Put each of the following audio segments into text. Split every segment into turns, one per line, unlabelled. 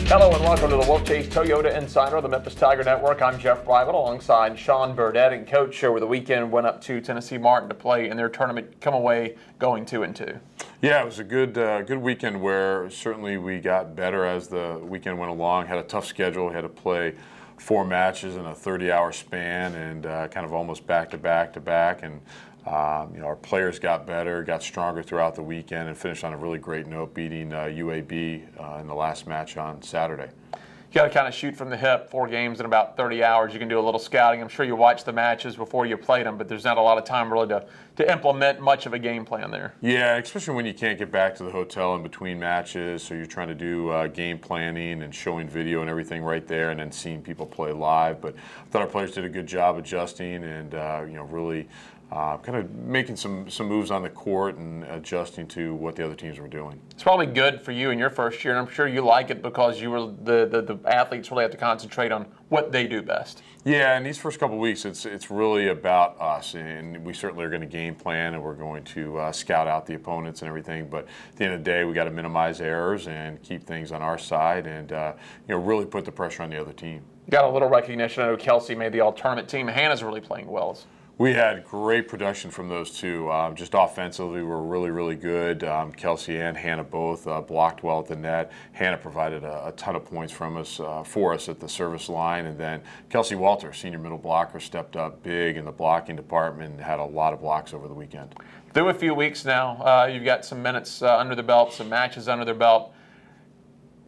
Hello and welcome to the Wolfchase Toyota Insider, the Memphis Tiger Network. I'm Jeff Bridwell alongside Sean Burdett and Coach. Over the weekend went up to Tennessee Martin to play in their tournament, come away going 2-2.
Yeah, it was a good weekend where certainly we got better as the weekend went along. Had a tough schedule, had to play 4 matches in a 30-hour span and kind of almost back to back. And our players got better, got stronger throughout the weekend, and finished on a really great note, beating UAB in the last match on Saturday.
You got to kind of shoot from the hip, 4 games in about 30 hours. You can do a little scouting. I'm sure you watched the matches before you played them, but there's not a lot of time really to implement much of a game plan there.
Yeah, especially when you can't get back to the hotel in between matches, so you're trying to do game planning and showing video and everything right there, and then seeing people play live. But I thought our players did a good job adjusting and really kind of making some moves on the court and adjusting to what the other teams were doing.
It's probably good for you in your first year, and I'm sure you like it because you were the athletes really have to concentrate on what they do best.
Yeah, in these first couple of weeks, it's really about us, and we certainly are going to game plan, and we're going to scout out the opponents and everything. But at the end of the day, we got to minimize errors and keep things on our side, and really put the pressure on the other team.
Got a little recognition. I know Kelsey made the all-tournament team. Hannah's really playing well.
We had great production from those two. Just offensively, we're really good. Kelsey and Hannah both blocked well at the net. Hannah provided a ton of points for us at the service line. And then Kelsey Walter, senior middle blocker, stepped up big in the blocking department and had a lot of blocks over the weekend.
Through a few weeks now, you've got some minutes under the belt, some matches under their belt.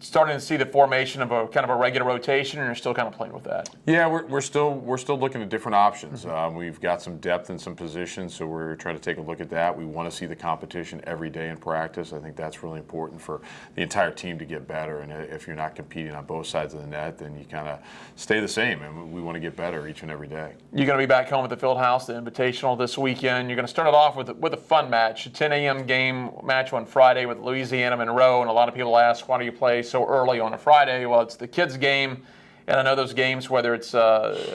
Starting to see the formation of a kind of a regular rotation, and you're still kind of playing with that.
Yeah, we're still looking at different options. We've got some depth in some positions, so we're trying to take a look at that. We want to see the competition every day in practice. I think that's really important for the entire team to get better. And if you're not competing on both sides of the net, then you kind of stay the same. And we want to get better each and every day. You're
going to be back home at the Fieldhouse, the Invitational this weekend. You're going to start it off with a fun match, a 10 a.m. game match on Friday with Louisiana Monroe. And a lot of people ask, why do you play so early on a Friday? Well, it's the kids' game, and I know those games, whether it's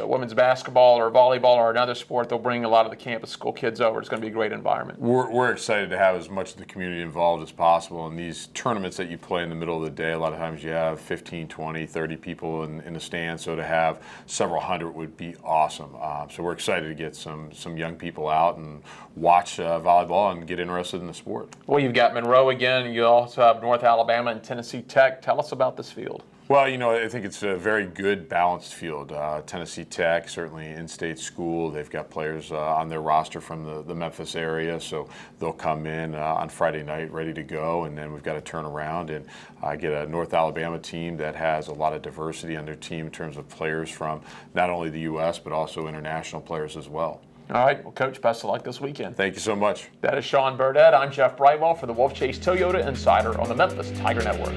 women's basketball or volleyball or another sport, they'll bring a lot of the campus school kids over. It's going to be a great environment.
We're excited to have as much of the community involved as possible. In these tournaments that you play in the middle of the day, a lot of times you have 15, 20, 30 people in the stands, so to have several hundred would be awesome. So we're excited to get some young people out and watch volleyball and get interested in the sport.
Well, you've got Monroe again. You also have North Alabama and Tennessee Tech. Tell us about this field.
Well, I think it's a very good, balanced field. Tennessee Tech, certainly in-state school. They've got players on their roster from the Memphis area, so they'll come in on Friday night ready to go, and then we've got to turn around and get a North Alabama team that has a lot of diversity on their team in terms of players from not only the U.S., but also international players as well.
All right. Well, Coach, best of luck this weekend.
Thank you so much.
That is Sean Burdett. I'm Jeff Bridwell for the Wolfchase Toyota Insider on the Memphis Tiger Network.